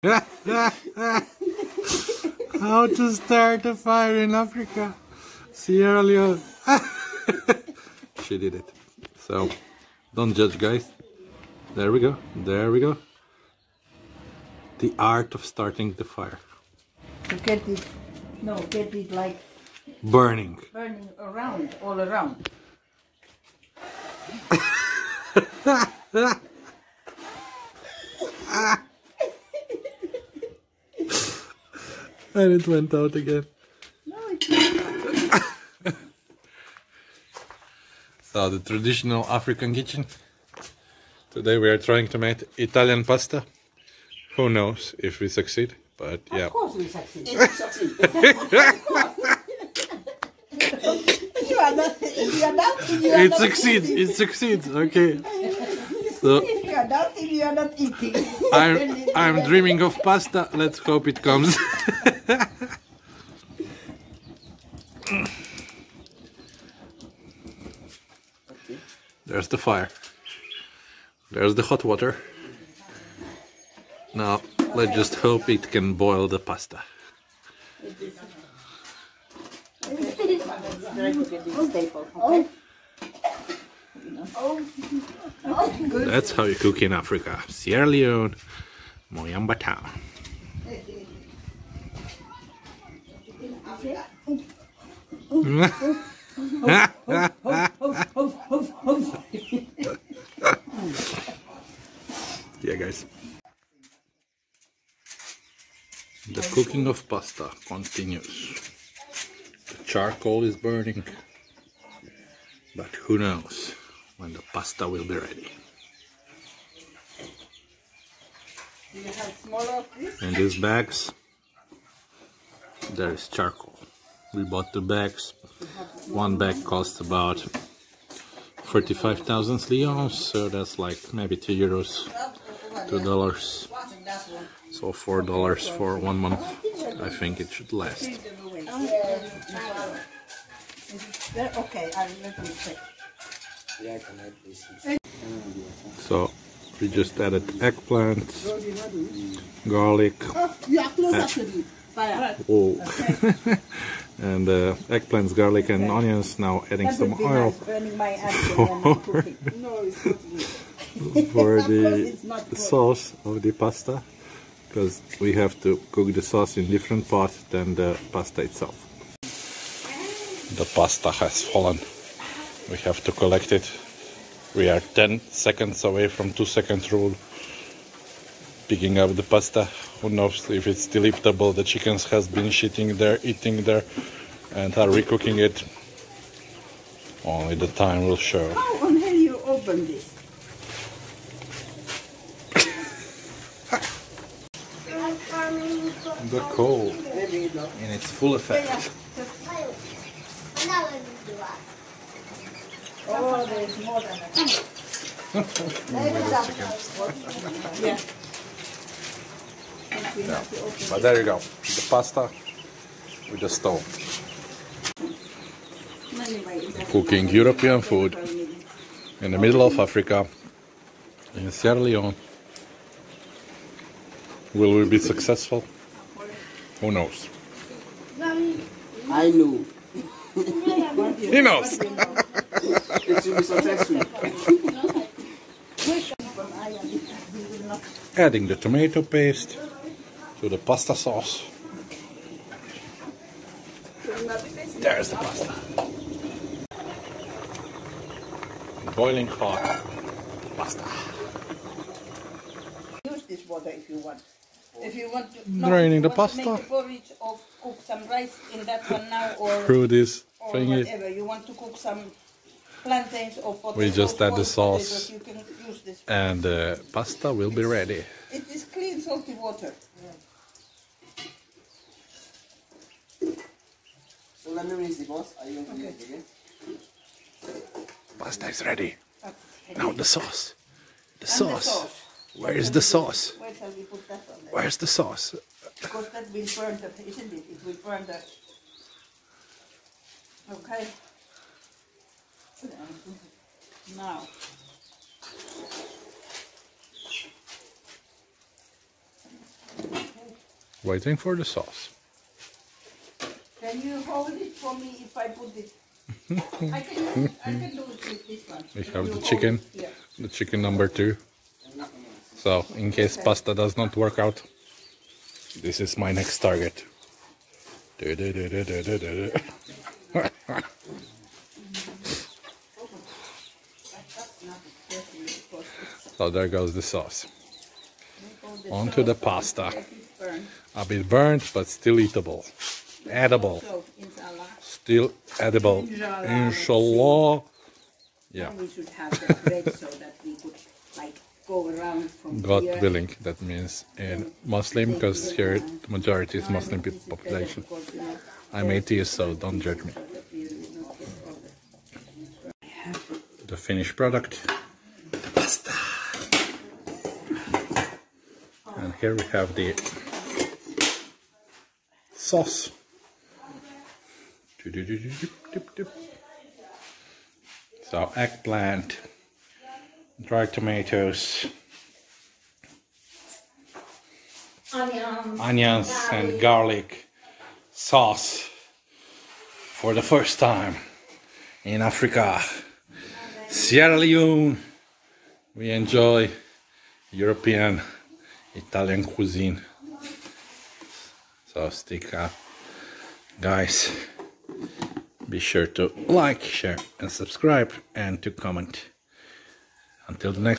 How to start a fire in Africa. Sierra Leone. She did it. So, don't judge, guys. There we go. There we go. The art of starting the fire. To get it, no, get it like burning. Burning around, all around. And it went out again. No, it's not. So the traditional African kitchen. Today we are trying to make Italian pasta. Who knows if we succeed, but yeah. Of course we succeed. It succeed. It succeeds, it succeeds, okay. So If you are doubting, you are not eating. I'm dreaming of pasta, let's hope it comes. There's the fire. There's the hot water. Now, let's just hope it can boil the pasta. That's how you cook in Africa. Sierra Leone, Moyamba town. Yeah, guys. The cooking of pasta continues. The charcoal is burning, but who knows when the pasta will be ready. Do you have smaller of this? In these bags, there is charcoal. We bought the bags. One bag costs about 45,000 leons, so that's like maybe €2, $2. So $4 for 1 month. I think it should last. Okay, let me check. So we just added eggplant, garlic, and eggplants, garlic and onions. Now adding some oil for the sauce of the pasta, because we have to cook the sauce in different pot than the pasta itself. The pasta has fallen. We have to collect it. We are 10 seconds away from 2 seconds rule. Picking up the pasta. Who knows if it's still eatable. The chickens has been shitting there, eating there, and are recooking it. Only the time will show. How on hell you open this? The coal in its full effect. Oh, there's more than a yeah. Yeah. But there you go, the pasta with the stove. Cooking European food in the middle of Africa, in Sierra Leone. Will we be successful? Who knows? I know. He knows! It will be successful. Adding the tomato paste to the pasta sauce. There's the pasta. Boiling hot pasta. Use this water if you want. If you want to, Draining the if you want pasta. to make a porridge or cook some rice in that one now, or Through this or thingy. whatever. You want to cook some plantains or potatoes. We just add the or sauce. potatoes, you can use this. And the pasta will be ready. It is clean salty water. So let me rinse the boss. Are you going to use it again? Pasta is ready. Okay. Now the sauce. The And sauce. the sauce. Where is the sauce? Where shall we put that on there? Where's the sauce? Because that will burn the, isn't it? It will burn the. Okay. Now. Waiting for the sauce. Can you hold it for me if I put it? I can do it with this one. We have the chicken, the chicken number 2. So in case pasta does not work out, this is my next target. So there goes the sauce. Onto the pasta. A bit burnt, but still eatable. Edible. Still edible. Inshallah. Yeah. We should have the bread so that we could like go around from God here. willing. That means in Muslim, because here the majority is Muslim population. I'm atheist, so don't judge me. The finished product. Pasta. And here we have the sauce. So eggplant, dried tomatoes, onions and garlic sauce for the first time in Africa. Sierra Leone, we enjoy European Italian cuisine. So stick up, guys. Be sure to like, share and subscribe and to comment. Until the next